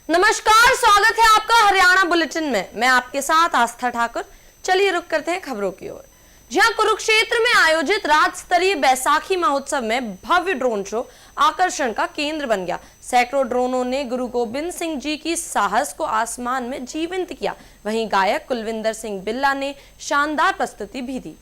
नमस्कार, स्वागत है आपका हरियाणा बुलेटिन में। मैं आपके साथ आस्था ठाकुर। चलिए रुक करते हैं खबरों की ओर। जहां कुरुक्षेत्र में आयोजित राज्य स्तरीय बैसाखी महोत्सव में भव्य ड्रोन शो आकर्षण का केंद्र बन गया। सैकड़ों ड्रोनों ने गुरु गोबिंद सिंह जी की साहस को आसमान में जीवंत किया। वहीं गायक कुलविंदर सिंह बिल्ला ने शानदार प्रस्तुति भी दी।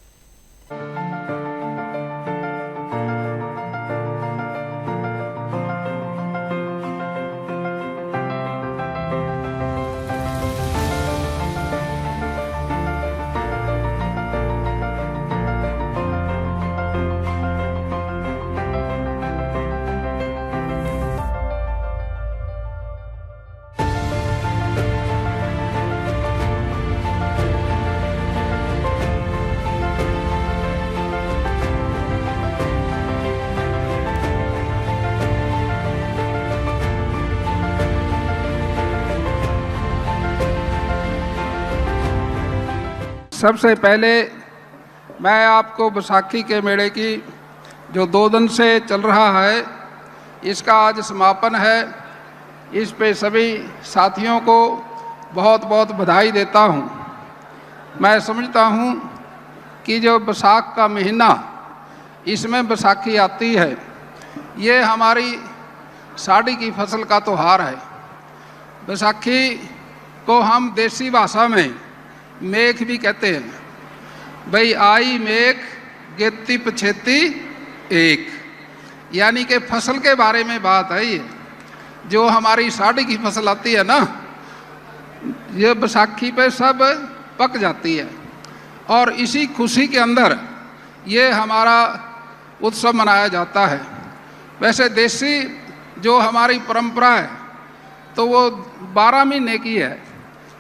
सबसे पहले मैं आपको बैसाखी के मेले की जो 2 दिन से चल रहा है, इसका आज समापन है। इस पे सभी साथियों को बहुत बहुत बधाई देता हूँ। मैं समझता हूँ कि जो बैसाख का महीना, इसमें बैसाखी आती है, ये हमारी साड़ी की फसल का त्योहार है। बैसाखी को हम देसी भाषा में मेघ भी कहते हैं। भाई आई मेघ गेती पछेती एक, यानी कि फसल के बारे में बात है। ये जो हमारी साड़ी की फसल आती है ना, ये बैसाखी पे सब पक जाती है और इसी खुशी के अंदर ये हमारा उत्सव मनाया जाता है। वैसे देसी जो हमारी परंपरा है तो वो 12 महीने की है।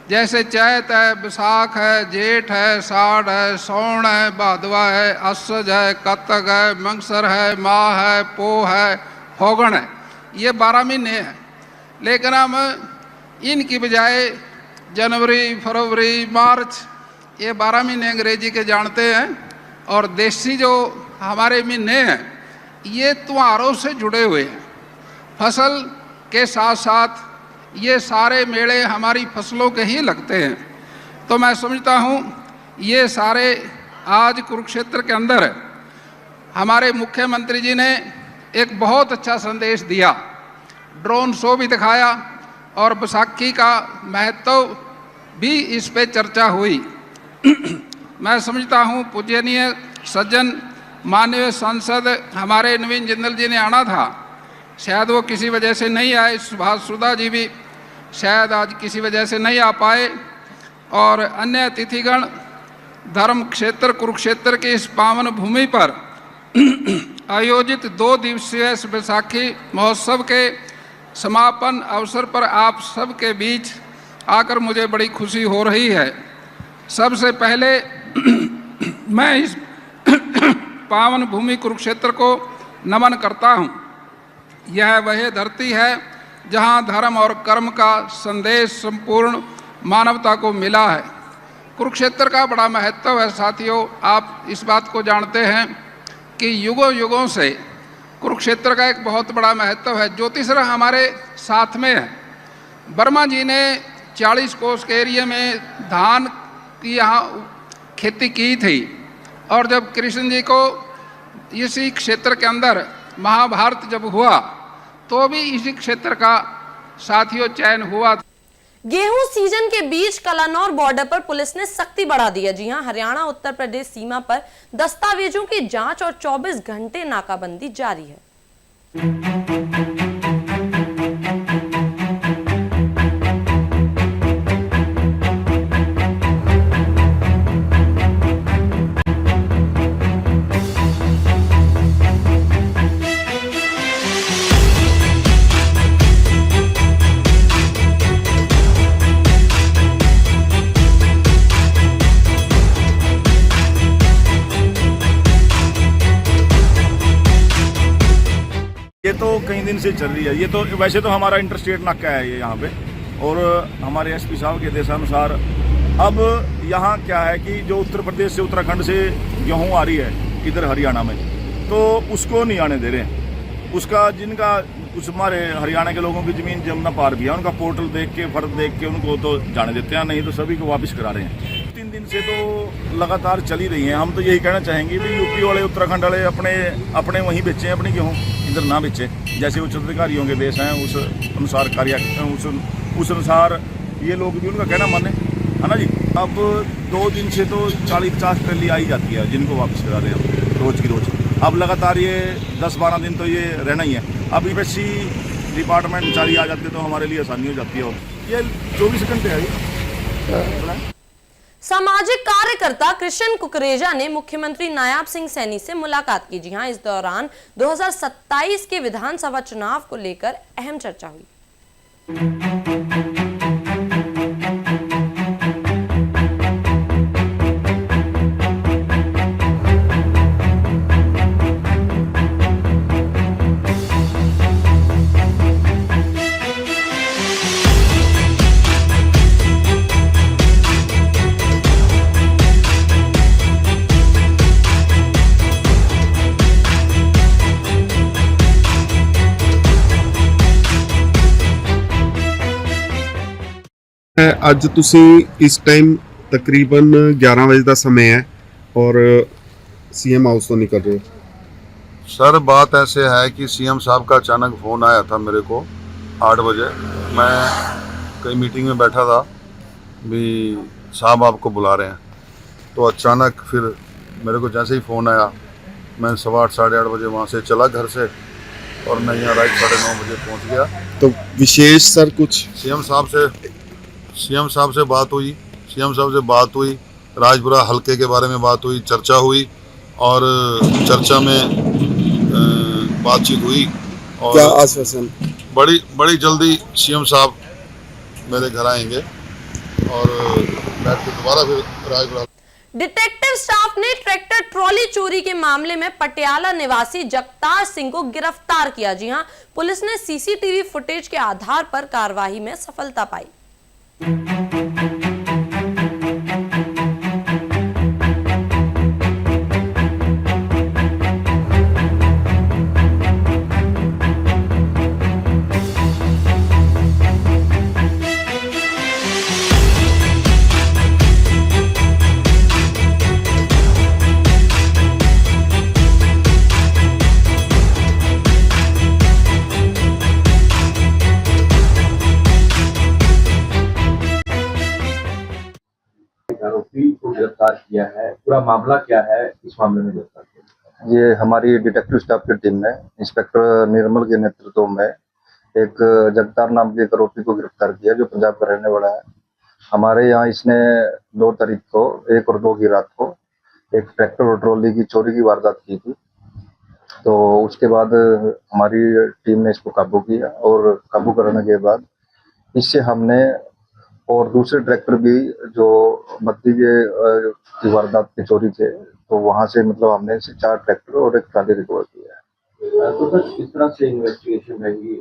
जैसे चैत है, बैसाख है, जेठ है, साढ़ है, सौण है, भादवा है, असज है, कतक है, मंगसर है, माह है, पोह है, फौगण है। ये 12 महीने हैं। लेकिन हम इनकी बजाय जनवरी, फरवरी, मार्च, ये 12 महीने अंग्रेजी के जानते हैं। और देसी जो हमारे महीने हैं, ये त्योहारों से जुड़े हुए हैं। फसल के साथ साथ ये सारे मेले हमारी फसलों के ही लगते हैं। तो मैं समझता हूँ ये सारे आज कुरुक्षेत्र के अंदर हमारे मुख्यमंत्री जी ने एक बहुत अच्छा संदेश दिया। ड्रोन शो भी दिखाया और बैसाखी का महत्व भी इस पे चर्चा हुई। मैं समझता हूँ पूजनीय सज्जन माननीय सांसद हमारे नवीन जिंदल जी ने आना था, शायद वो किसी वजह से नहीं आए। सुभाष सुधा जी भी शायद आज किसी वजह से नहीं आ पाए। और अन्य अतिथिगण धर्म क्षेत्र कुरुक्षेत्र के इस पावन भूमि पर आयोजित 2 दिवसीय बैसाखी महोत्सव के समापन अवसर पर आप सब के बीच आकर मुझे बड़ी खुशी हो रही है। सबसे पहले मैं इस पावन भूमि कुरुक्षेत्र को नमन करता हूँ। यह वह धरती है जहाँ धर्म और कर्म का संदेश संपूर्ण मानवता को मिला है। कुरुक्षेत्र का बड़ा महत्व है साथियों। आप इस बात को जानते हैं कि युगों युगों से कुरुक्षेत्र का एक बहुत बड़ा महत्व है। ज्योतिषर हमारे साथ में है। वर्मा जी ने 40 कोस के एरिया में धान की यहाँ खेती की थी। और जब कृष्ण जी को इसी क्षेत्र के अंदर महाभारत जब हुआ तो भी इसी क्षेत्र का साथियों चयन हुआ। गेहूं सीजन के बीच कलानौर बॉर्डर पर पुलिस ने सख्ती बढ़ा दी है। जी हां, हरियाणा उत्तर प्रदेश सीमा पर दस्तावेजों की जांच और 24 घंटे नाकाबंदी जारी है। ये तो कई दिन से चल रही है। ये तो वैसे तो हमारा इंटरस्टेट नाका है ये यहाँ पे, और हमारे एसपी साहब के देशानुसार अब यहाँ क्या है कि जो उत्तर प्रदेश से उत्तराखंड से गेहूँ आ रही है इधर हरियाणा में, तो उसको नहीं आने दे रहे हैं। उसका जिनका उस हमारे हरियाणा के लोगों की जमीन जमुना पार भी है, उनका पोर्टल देख के फर्द देख के उनको तो जाने देते हैं, नहीं तो सभी को वापस करा रहे हैं। 3 दिन से तो लगातार चली रही हैं। हम तो यही कहना चाहेंगे कि यूपी वाले उत्तराखंड वाले अपने वहीं बेचें अपनी गेहूँ, इधर ना बेचें। जैसे उच्च अधिकारियों के देश हैं उस अनुसार उस अनुसार ये लोग भी उनका कहना माने, है ना जी। अब 2 दिन से तो 40-50 ट्रेली आई जाती है जिनको वापस करा रहे हैं रोज की रोज। अब लगातार ये 10-12 दिन तो ये रहना ही है। अब यूपीएससी डिपार्टमेंट चारी आ जाते तो हमारे लिए आसानी हो जाती है। और ये 24 घंटे है। सामाजिक कार्यकर्ता कृष्ण कुकरेजा ने मुख्यमंत्री नायाब सिंह सैनी से मुलाकात की। जी हां, इस दौरान 2027 के विधानसभा चुनाव को लेकर अहम चर्चा हुई। ਅੱਜ ਤੁਸੀਂ ਇਸ ਟਾਈਮ ਤਕਰੀਬਨ 11 ਵਜੇ ਦਾ ਸਮਾਂ ਹੈ और सीएम हाउस तो निकल रहे हो। सर बात ऐसे है कि सीएम साहब का अचानक फ़ोन आया था मेरे को 8 बजे। मैं कई मीटिंग में बैठा था भी साहब आपको बुला रहे हैं, तो अचानक फिर मेरे को जैसे ही फ़ोन आया मैं 8:15 साढ़े 8 बजे वहाँ से चला घर से और मैं यहाँ रात 9:30 बजे पहुँच गया। तो विशेष सर कुछ सीएम साहब से बात हुई, राजपुरा हल्के के बारे में बात हुई, चर्चा हुई और चर्चा में बातचीत हुई और क्या आश्वासन? बड़ी जल्दी सीएम साहब मेरे घर आएंगे और बैठ के दोबारा फिर राजपुरा। डिटेक्टिव स्टाफ ने ट्रैक्टर ट्रॉली चोरी के मामले में पटियाला निवासी जगतार सिंह को गिरफ्तार किया। जी हां, पुलिस ने सीसीटीवी फुटेज के आधार पर कार्रवाई में सफलता पाई। आरोपी को गिरफ्तार किया है, पूरा मामला क्या है, इस मामले में गिरफ्तार किया? ये हमारी डिटेक्टिव स्टाफ की टीम ने इंस्पेक्टर निर्मल के नेतृत्व में एक जगतार नाम के एक आरोपी को गिरफ्तार किया जो पंजाब का रहने वाला है। हमारे यहाँ इसने 2 तारीख को 1 और 2 की रात को एक ट्रैक्टर और ट्रॉली की चोरी की वारदात की थी। तो उसके बाद हमारी टीम ने इसको काबू किया और काबू करने के बाद इससे हमने और दूसरे ट्रैक्टर भी जो भतीजे की वारदात की चोरी थे तो वहां से मतलब हमने 4 ट्रैक्टर और एक ट्राली रिकवर किया है। तो सर किस तरह से इन्वेस्टिगेशन रहेगी?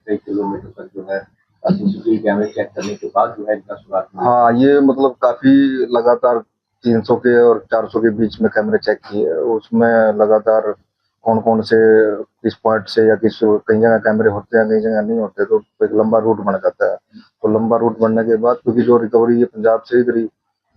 कई किलोमीटर तक जो है सीसीटीवी कैमरे चेक करने के बाद जो है इनका सुराग? हाँ, ये मतलब काफी लगातार 300 के और 400 के बीच में कैमरे चेक किए। उसमें लगातार कौन कौन से किस पॉइंट से या कई जगह कैमरे होते हैं कई जगह नहीं होते, तो एक लंबा रूट बन जाता है। तो लंबा रूट बनने के बाद क्योंकि जो रिकवरी ये पंजाब से इधर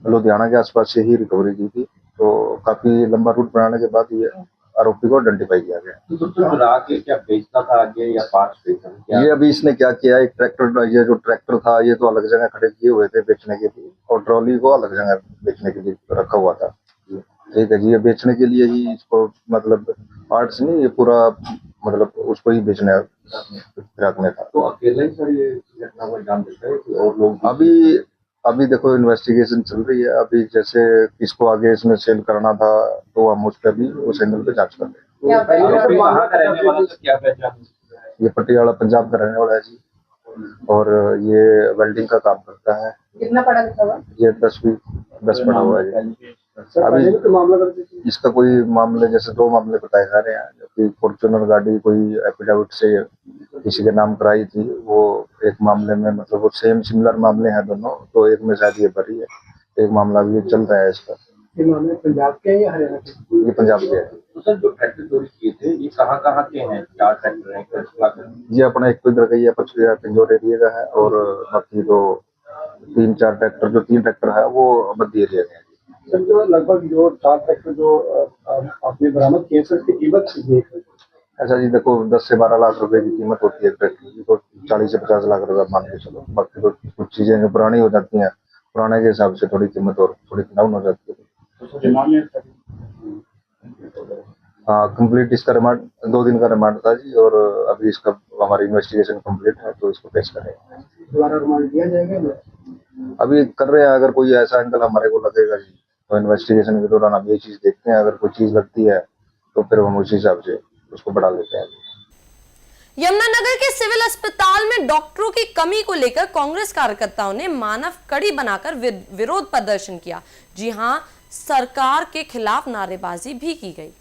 लुधियाना के आसपास से ही रिकवरी की थी, तो काफी लंबा रूट बनाने के बाद ये आरोपी को आइडेंटिफाई किया गया। तो चुरा के क्या बेचता था आगे या पार्ट्स बेचता था? ये अभी इसने क्या किया, एक ट्रैक्टर, ये जो ट्रैक्टर था ये तो अलग जगह खड़े किए हुए थे बेचने के लिए और ट्रॉली को अलग जगह बेचने के लिए रखा हुआ था। ठीक है जी, ये बेचने के लिए ही इसको मतलब पार्ट्स नहीं, ये पूरा मतलब उसको ही बेचने रखने था। तो अकेला ही सर ये घटना को अंजाम देता है कि और लोग? अभी देखो इन्वेस्टिगेशन चल रही है। अभी जैसे किसको आगे इसमें सेल करना था तो हम उस पर भी उस एंगल पे जांच कर रहे हैं। आरोपी कहाँ का रहने वाला था, क्या पहचान? ये पटियाला पंजाब का रहने वाला है जी और ये वेल्डिंग का काम करता है। कितना पड़ा था? ये 10 पड़ा हुआ है जी। अभी इसका कोई मामले जैसे 2 मामले बताए जा रहे हैं, कि फॉर्च्यूनर गाड़ी कोई एफिडेविट से किसी के नाम कराई थी, वो एक मामले में मतलब वो सेम सिमिलर मामले हैं दोनों, तो एक में शायद ये भरी है, एक मामला भी चल रहा है इसका। ये मामले पंजाब के या हरियाणा के? ये पंजाब के है। तो सर जो ट्रैक्टर चोरी किए थे ये कहाँ कहाँ के हैं? 4 ट्रैक्टर हैं ये अपना एक तो इधर का ही है पिंजौर एरिया का है, और बाकी तो 3-4 ट्रैक्टर, जो 3 ट्रैक्टर है वो बद्दी एरिया के हैं। सर जो लगभग जो 4 ट्रैक्टर जो आपने बरामद किए सर उसकी कीमत कितनी है? अच्छा जी, देखो 10 से 12 लाख रुपए की कीमत होती है ट्रैक्टर की, तो 40 से 50 लाख रुपए मान के चलो। बाकी तो कुछ चीजें जो पुरानी हो जाती हैं, पुराने के हिसाब से थोड़ी कीमत और थोड़ी डाउन हो जाती है। हाँ, कंप्लीट इसका रिमांड 2 दिन का रिमांड था जी, और अभी इसका हमारी इन्वेस्टिगेशन कंप्लीट है, तो इसको पेश करेंगे। दोबारा रिमांड दिया जाएगा? अभी कर रहे हैं, अगर कोई ऐसा एंगल हमारे को लगेगा जी, तो इन्वेस्टिगेशन के दौरान हम ये चीज देखते हैं, अगर कोई चीज लगती है तो फिर हम उसी हिसाब से उसको बढ़ा लेते हैं। यमुनानगर के सिविल अस्पताल में डॉक्टरों की कमी को लेकर कांग्रेस कार्यकर्ताओं ने मानव कड़ी बनाकर विरोध प्रदर्शन किया। जी हां, सरकार के खिलाफ नारेबाजी भी की गई।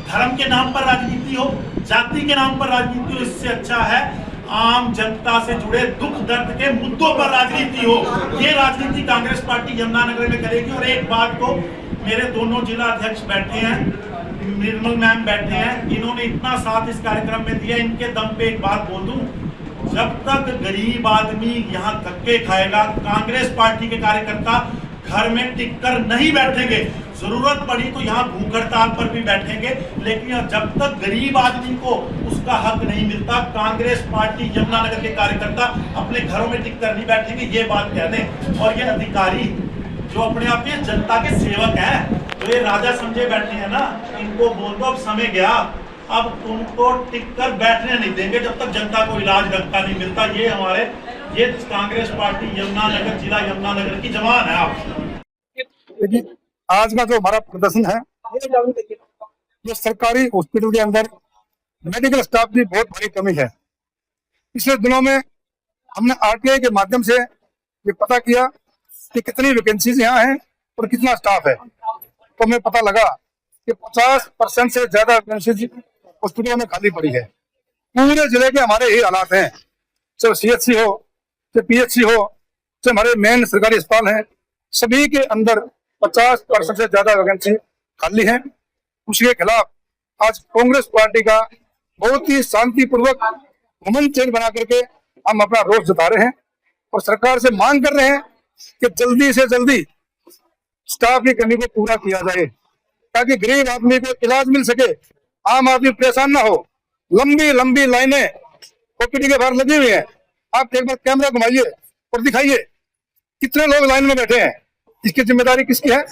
धर्म के नाम पर राजनीति हो, जाति के नाम पर राजनीति हो, इससे अच्छा है आम जनता से जुड़े दुख दर्द के मुद्दों पर राजनीति हो। ये राजनीति कांग्रेस पार्टी यमुनानगर में करेगी। और एक बात को, मेरे दोनों जिला अध्यक्ष बैठे हैं, निर्मल मैम बैठे हैं, इन्होंने इतना साथ इस कार्यक्रम में दिया, इनके दम पे एक बात बोल दूं, जब तक गरीब आदमी यहाँ धक्के खाएगा, कांग्रेस पार्टी के कार्यकर्ता घर में टिककर नहीं बैठेंगे। जरूरत पड़ी तो यहाँ भूख हड़ताल पर भी बैठेंगे, लेकिन जब तक गरीब आदमी को उसका हक नहीं मिलता, कांग्रेस पार्टी यमुनानगर के कार्यकर्ता अपने घरों में टिककर नहीं बैठेंगे। ये बात कह दें। और ये अधिकारी जो अपने आप में जनता के सेवक हैं, तो ये राजा समझे बैठे हैं ना, इनको बोल दो अब समय गया, अब तुमको टिककर बैठने नहीं देंगे जब तक जनता को इलाज ढंग का नहीं मिलता। ये कांग्रेस पार्टी यमुनानगर, जिला यमुनानगर की जवान है। आप देखिए, आज का जो हमारा प्रदर्शन है, ये सरकारी हॉस्पिटल के अंदर मेडिकल स्टाफ की बहुत बड़ी कमी है। पिछले दिनों में हमने आरटीआई के माध्यम से ये पता किया कि कितनी वैकेंसीज यहाँ हैं और कितना स्टाफ है, तो हमें पता लगा कि 50% से ज्यादा वैकेंसीज हॉस्पिटल में खाली पड़ी है। पूरे जिले के हमारे यही हालात हैं, चाहे सीएचसी हो, चाहे पीएचसी हो, चाहे हमारे मेन सरकारी अस्पताल हैं, सभी के अंदर 50% से ज्यादा वैकेंसी खाली है। उसके खिलाफ आज कांग्रेस पार्टी का बहुत ही शांतिपूर्वक वुमन चेन बना करके हम अपना रोष जता रहे हैं और सरकार से मांग कर रहे हैं कि जल्दी से जल्दी स्टाफ की कमी को पूरा किया जाए, ताकि गरीब आदमी को इलाज मिल सके, आम आदमी परेशान ना हो। लंबी लंबी लाइनें ओपीडी के बाहर लगी हुई हैं। आप एक बार कैमरा घुमाइए और दिखाइए कितने लोग लाइन में बैठे हैं। इसकी जिम्मेदारी किसकी है?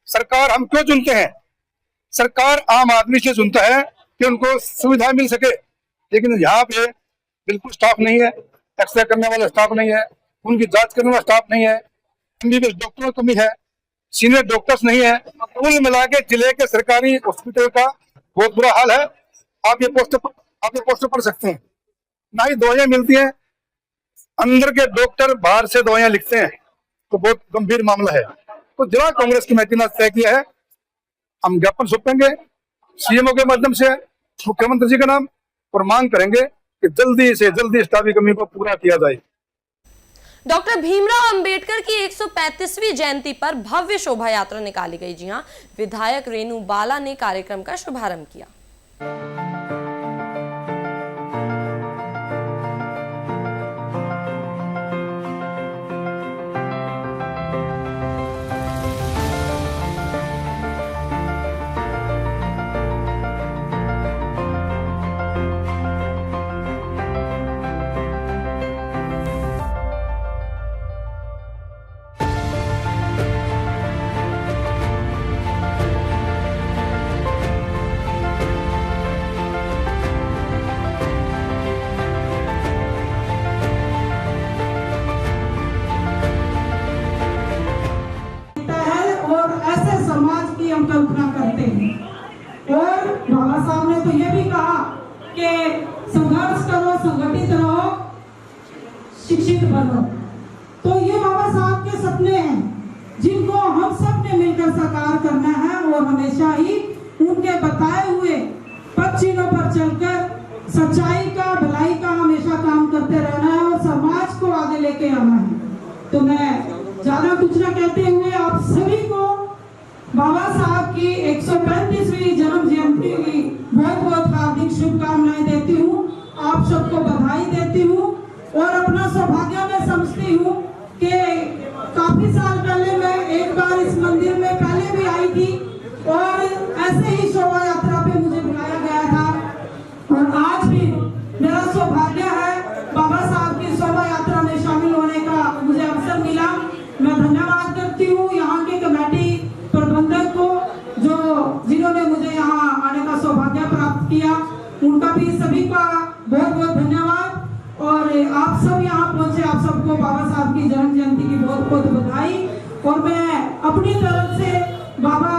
सरकार। हम क्यों चुनते हैं? सरकार आम आदमी से चुनता है कि उनको सुविधा मिल सके, लेकिन यहाँ पे बिल्कुल स्टाफ नहीं है, एक्सरे करने वाला स्टाफ नहीं है, उनकी जांच करने वाला स्टाफ नहीं है, एमबीबीएस डॉक्टरों की कमी है, सीनियर डॉक्टर्स नहीं है। कुल मिला के जिले के सरकारी हॉस्पिटल का बहुत बुरा हाल है। आप ये पोस्टर पढ़ सकते हैं। ना ही दवाइयां मिलती हैं, अंदर के डॉक्टर बाहर से दवाइयां लिखते हैं, तो बहुत गंभीर मामला है। तो जिला कांग्रेस कमेटी ने तय किया है, हम ज्ञापन सौंपेंगे सीएमओ के माध्यम से मुख्यमंत्री जी का नाम, और मांग करेंगे कि जल्दी से जल्दी स्टाफ की कमी को पूरा किया जाए। डॉक्टर भीमराव अंबेडकर की 135वीं जयंती पर भव्य शोभा यात्रा निकाली गई। जी हां, विधायक रेणु बाला ने कार्यक्रम का शुभारंभ किया। परिकल्पना करते हैं। और बाबा साहब ने तो ये भी कहा कि संघर्ष करो, संगठित रहो, शिक्षित बनो। तो ये बाबा साहब के सपने हैं जिनको हम सब ने मिलकर साकार करना है और हमेशा ही उनके बताए हुए पद चिन्हों पर चलकर सच्चाई का, भलाई का हमेशा काम करते रहना है और समाज को आगे लेके आना है। तो मैं ज्यादा कुछ न कहते हुए आप सभी को बाबा साहब की 135वीं जन्म जयंती की बहुत बहुत हार्दिक शुभकामनाएं देती हूँ। आप सबको बधाई देती हूँ और अपना सौभाग्य में समझती हूँ कि काफी साल पहले मैं एक बार इस मंदिर में पहले भी आई थी और ऐसे ही शोभा यात्रा पे मुझे बुलाया गया था और आज भी मेरा सौभाग्य है बाबा साहब की शोभा यात्रा में शामिल होने का मुझे अवसर मिला। मैं धन्यवाद करती हूँ यहाँ के कमेटी प्रबंधक को जिन्होंने मुझे यहाँ आने का सौभाग्य प्राप्त किया, उनका भी सभी का बहुत बहुत धन्यवाद। और आप सब यहाँ पहुँचे, आप सबको बाबा साहब की जन्म जयंती की बहुत बहुत बधाई। और मैं अपनी तरफ से बाबा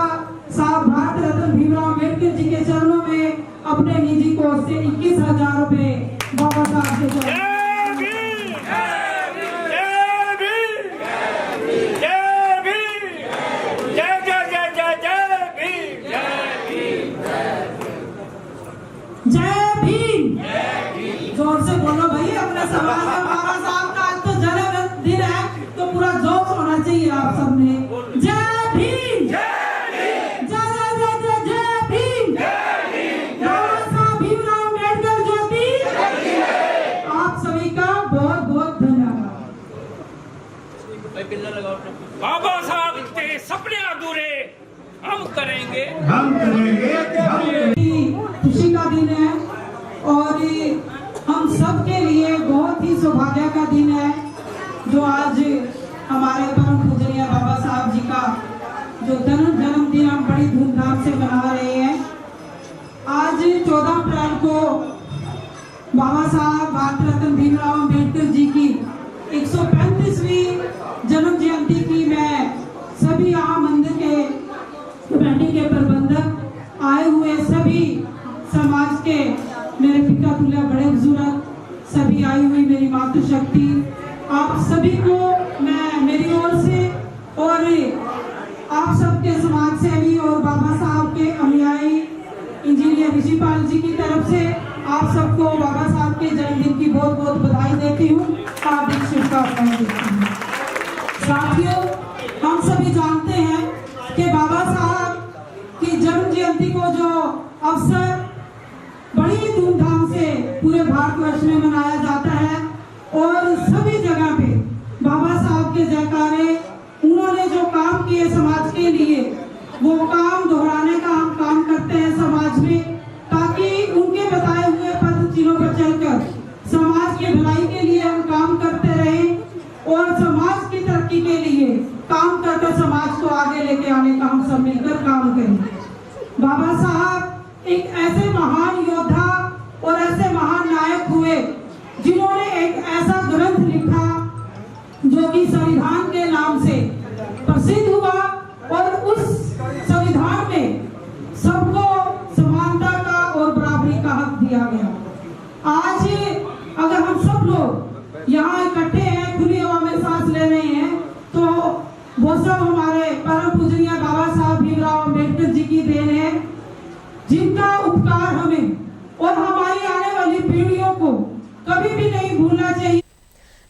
साहब भारत रत्न भीमराव अम्बेडकर जी के चरणों में अपने निजी कोष से 21,000 रुपए बाबा साहब के चरणों जय भीम। जोर से बोलो भाई, अपने समाज में बाबा साहब का आज तो जन्मदिन है तो पूरा जोश होना चाहिए आप सब में। जय भीम, जय जय जय जय जय भीम, बाबा साहब भीमराव अम्बेडकर ज्योति। आप सभी का बहुत बहुत धन्यवाद। बाबा साहब के सपने अधूरे हम करेंगे। खुशी का दिन है और हम सब के लिए बहुत ही सौभाग्य का दिन है जो आज हमारे परम पूजनीय बाबा साहब जी का जो जन्मदिन हम बड़ी धूमधाम से मना रहे हैं। आज 14 अप्रैल को बाबा साहब भारत रत्न भीमराव अम्बेडकर जी की 135वीं जन्म जयंती की मैं सभी यहाँ मंदिर के कमेटी के प्रबंधक, आए हुए सभी समाज के मेरे पिता तुल्य बड़े बुजुर्ग, सभी आई हुई मेरी मातृशक्ति, आप सभी को मैं मेरी ओर से और आप सबके समाज सेवी और बाबा साहब के अनुयायी इंजीनियर ऋषिपाल जी की तरफ से आप सबको बाबा साहब के जन्मदिन की बहुत बहुत बधाई देती हूँ, हार्दिक शुभकामनाएं देती हूँ। साथियों, हम सभी जानते हैं कि बाबा साहब की जन्म जयंती को जो अवसर बड़ी धूमधाम से पूरे भारतवर्ष में मनाया जाता है और सभी जगह पे बाबा साहब के जयकारे, उन्होंने जो काम किए समाज के लिए वो काम दोहराने का हम काम करते हैं समाज में, ताकि उनके बताए हुए पद चिन्हों पर चलकर समाज की भलाई के लिए हम काम करते रहें और समाज की तरक्की के लिए काम करके समाज को आगे लेके आने का हम सब मिलकर काम करें। बाबा साहब एक ऐसे महान योद्धा और ऐसे महान नायक हुए जिन्होंने एक ऐसा ग्रंथ लिखा जो कि संविधान के नाम से प्रसिद्ध हुआ और उस संविधान में सबको समानता का और बराबरी का हक दिया गया। आज अगर हम सब लोग यहाँ इकट्ठे हैं, खुली हवा में सांस ले रहे हैं, तो वो सब हमारे परम पूजनीय बाबा साहब भीमराव अम्बेडकर जी की देन है, जिनका उपकार हमें और हमारी आने वाली पीढ़ियों को कभी भी नहीं भूलना चाहिए।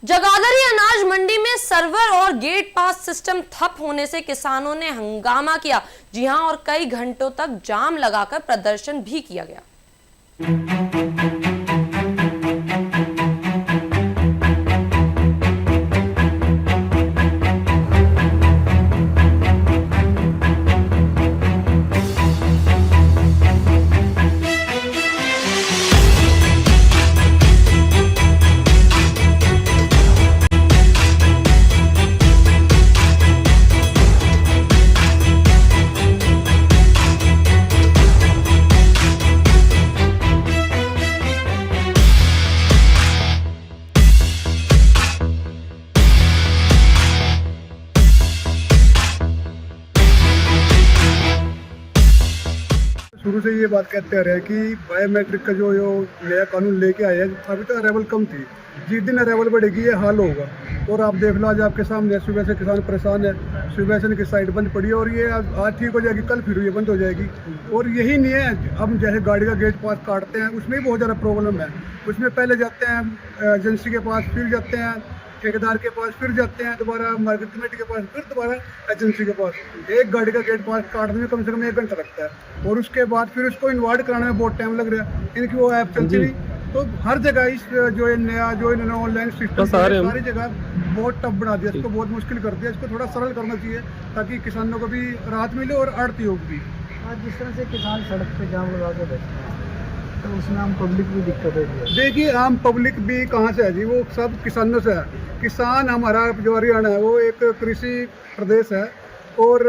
जगाधरी अनाज मंडी में सर्वर और गेट पास सिस्टम ठप होने से किसानों ने हंगामा किया। जी हां, और कई घंटों तक जाम लगाकर प्रदर्शन भी किया गया। शुरू से ये बात कहते आ रहे हैं कि बायोमेट्रिक का जो नया कानून लेके आया है, अभी तो अराइवल कम थी, जिस दिन अराइवल बढ़ेगी ये हाल होगा। और आप देख लो आज आपके सामने सुबह से किसान परेशान है, सुबह से इनकी साइड बंद पड़ी है और ये आज ठीक हो जाएगी, कल फिर ये बंद हो जाएगी। और यही नहीं है, अब जैसे गाड़ी का गेट पास काटते हैं उसमें भी बहुत ज़्यादा प्रॉब्लम है। उसमें पहले जाते हैं एजेंसी के पास, फिर जाते हैं ठेकेदार के पास, फिर जाते हैं दोबारा मार्केट कमेटी के पास, फिर दोबारा एजेंसी के पास। एक गाड़ी का गेट पास काटने में कम से कम 1 घंटा लगता है और उसके बाद फिर उसको इन्वर्ट कराने में बहुत टाइम लग रहा है। इनकी वो ऐप चलती नहीं, तो हर जगह इस जो नया जो इन्होंने ऑनलाइन सिस्टम सारी जगह बहुत टफ बना दिया, इसको बहुत मुश्किल कर दिया। इसको थोड़ा सरल करना चाहिए ताकि किसानों को भी राहत मिले और आड़तियों को भी। आज जिस तरह से किसान सड़क पे जाम लगा के बैठे हैं तो उसमें आम पब्लिक भी दिक्कत है। देखिए आम पब्लिक भी कहाँ से है जी, वो सब किसानों से है। किसान हमारा जो हरियाणा है वो एक कृषि प्रदेश है और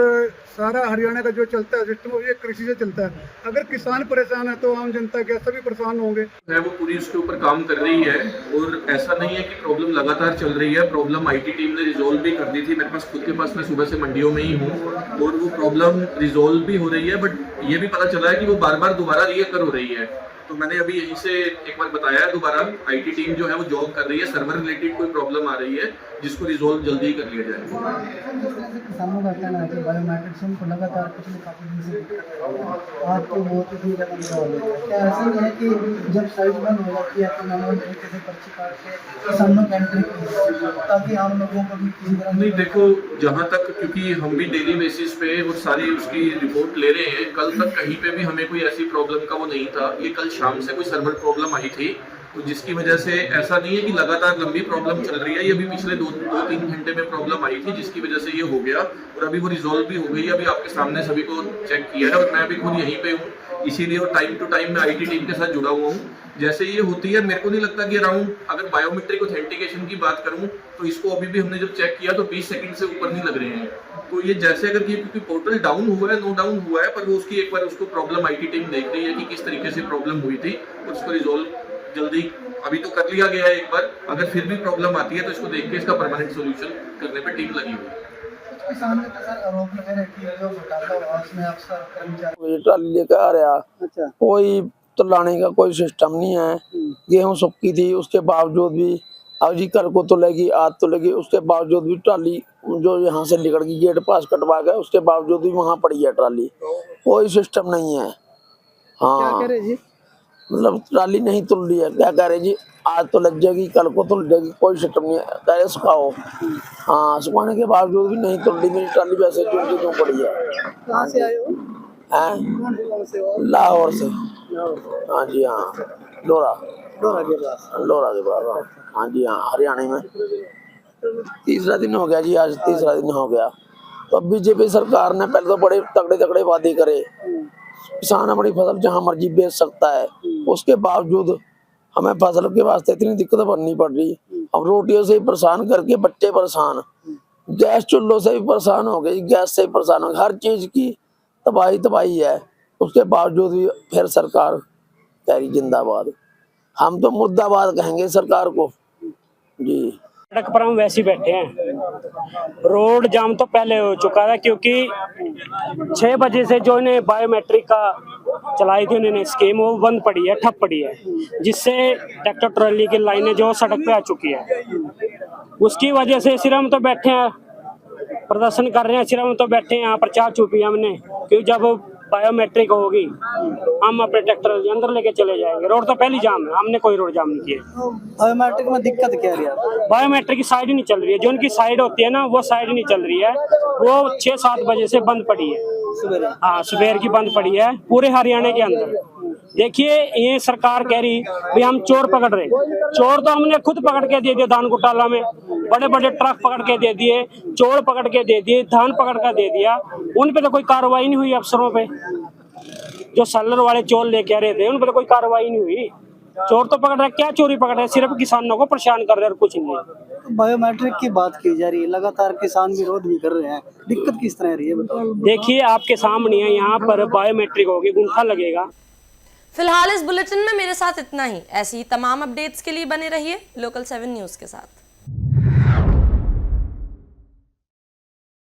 सारा हरियाणा का जो चलता है सिस्टम वो ये कृषि से चलता है। अगर किसान परेशान है तो आम जनता के सभी परेशान होंगे। वो पूरी उसके ऊपर काम कर रही है और ऐसा नहीं है कि प्रॉब्लम लगातार चल रही है। प्रॉब्लम आईटी टीम ने रिजोल्व भी कर दी थी। मेरे पास खुद के पास, मैं सुबह से मंडियों में ही हूँ और वो प्रॉब्लम रिजोल्व भी हो रही है, बट ये भी पता चला है कि वो बार बार दोबारा रीअकर हो रही है। तो मैंने अभी यहीं से एक बार बताया है, दोबारा आईटी टीम जो है वो जॉब कर रही है। सर्वर रिलेटेड कोई प्रॉब्लम आ रही है जिसको रिजोल्व जल्दी ही कर लिया जाएगा। किसानों का कहना है कि बायोमेट्रिक से उनको लगातार पिछले काफी दिन से आज तो बहुत ही ज्यादा क्या ऐसा नहीं है कि जब साइट बंद हो जाती है तो मैनुअल तरीके से पर्ची काट के किसानों की एंट्री ताकि आम लोगों को भी किसी तरह नहीं। देखो, जहाँ तक, क्योंकि हम भी डेली बेसिस पे वो सारी उसकी रिपोर्ट ले रहे हैं, कल तक कहीं पे भी हमें कोई ऐसी प्रॉब्लम का वो नहीं था। ये कल शाम से कोई सर्वर प्रॉब्लम आई थी, तो जिसकी वजह से ऐसा नहीं है कि लगातार लंबी प्रॉब्लम चल रही है। ये भी पिछले 2-3 घंटे में प्रॉब्लम आई थी जिसकी वजह से ये हो गया और अभी वो रिजोल्व भी हो गई है। अभी आपके सामने सभी को चेक किया है और मैं भी खुद यहीं पे हूँ, इसीलिए और टाइम टू टाइम मैं आईटी टीम के साथ जुड़ा हुआ हूँ। जैसे ये होती है, मेरे को नहीं लगता कि अराउंड, अगर बायोमेट्रिक ऑथेंटिकेशन की बात करूँ तो इसको अभी भी हमने जब चेक किया तो 20 सेकंड से ऊपर नहीं लग रहे हैं। तो ये जैसे अगर क्योंकि पोर्टल डाउन हुआ है, नो डाउन हुआ है, पर वो उसकी एक बार उसको प्रॉब्लम आईटी टीम देख रही है कि किस तरीके से प्रॉब्लम हुई थी और उसको रिजोल्व जल्दी अभी तो कर लिया गया है एक बार। अगर फिर भी प्रॉब्लम आती है तो इसको देख के इसका परमानेंट सोल्यूशन करने पे टीम लगी हुई है। किसान के सर आरोप लगे रहे कि जो घोटाला हुआ उसमें अफसर कर्मचारी ट्राली लेकर आ रहा, अच्छा कोई तो लाने का कोई सिस्टम नहीं है। गेहूं सूखी थी, उसके बावजूद भी अब जी कल को तो लगी, आज तो लगी, उसके बावजूद भी ट्राली जो यहाँ से निकल गई गेट पास कटवा गए, उसके बावजूद भी वहाँ पड़ी है ट्राली। कोई सिस्टम नहीं है। हाँ, क्या कह रहे जी? मतलब ट्राली नहीं तुल रही है। क्या कह रहे जी, आज तो लग जाएगी, कल को तुल जाएगी, कोई सिस्टम नहीं है। कह रहे सुखाओ, हाँ, सुखाने के बावजूद भी नहीं तुल रही। मेरी ट्राली वैसे क्यों पड़ी है। कहाँ से आए हो? लाहौर से। हाँ जी, हाँ, लोरा के बाद। हाँ जी, हाँ, हरियाणा में। तीसरा दिन हो गया जी, आज तीसरा दिन हो गया। तो बीजेपी सरकार ने पहले तो बड़े तगड़े वादे करे, किसान अपनी फसल जहाँ मर्जी बेच सकता है, उसके बावजूद हमें फसल के वास्ते इतनी दिक्कत बननी पड़ रही। अब रोटियों से ही परेशान करके बच्चे परेशान, गैस चूल्हों से भी परेशान हो गए, गैस से भी परेशान हो गए, हर चीज की तबाही है। उसके बावजूद भी फिर सरकार कह रही जिंदाबाद। हम तो मुर्दाबाद कहेंगे सरकार को जी। सड़क पर हम वैसे ही बैठे हैं। रोड जाम तो पहले हो चुका था क्योंकि 6 बजे से जो इन्हें बायोमेट्रिक का चलाई थी उन्होंने स्कीम, वो बंद पड़ी है, ठप पड़ी है, जिससे ट्रैक्टर ट्रॉली की लाइनें जो सड़क पे आ चुकी है। उसकी वजह से सिर्फ हम तो बैठे हैं, प्रदर्शन कर रहे हैं, सिर्फ हम तो बैठे हैं यहाँ पर। चाह चुपी हमने, क्योंकि जब बायोमेट्रिक होगी हम अपने ट्रैक्टर अंदर लेके चले जाएंगे। रोड तो पहली जाम है, हमने कोई रोड जाम नहीं किया। बायोमेट्रिक में दिक्कत क्या है? बायोमेट्रिक की साइड ही नहीं चल रही है, जो उनकी साइड होती है ना वो साइड नहीं चल रही है। वो 6-7 बजे से बंद पड़ी है, हाँ, सुबह की बंद पड़ी है पूरे हरियाणा के अंदर। देखिए, ये सरकार कह रही भाई हम चोर पकड़ रहे, चोर तो हमने खुद पकड़ के दे दिए। धान घोटाला में बड़े ट्रक पकड़ के दे दिए, चोर पकड़ के दे दिए, धान पकड़ कर दे दिया। उन पे तो कोई कार्रवाई नहीं हुई। अफसरों पे जो सल्लर वाले चोर लेके आ रहे थे उन पे तो कोई कार्रवाई नहीं हुई। चोर तो पकड़ रहे, क्या चोरी पकड़ रहे, सिर्फ किसानों को परेशान कर रहे हैं और कुछ नहीं। बायोमेट्रिक की बात की जा रही है, लगातार किसान विरोध भी कर रहे हैं, दिक्कत किस तरह रही है बताओ? देखिए, आपके सामने है, यहाँ पर बायोमेट्रिक होगी, गुंठा लगेगा। फिलहाल इस बुलेटिन में मेरे साथ इतना ही। ऐसी ही तमाम अपडेट्स के लिए बने रहिए लोकल 7 न्यूज के साथ।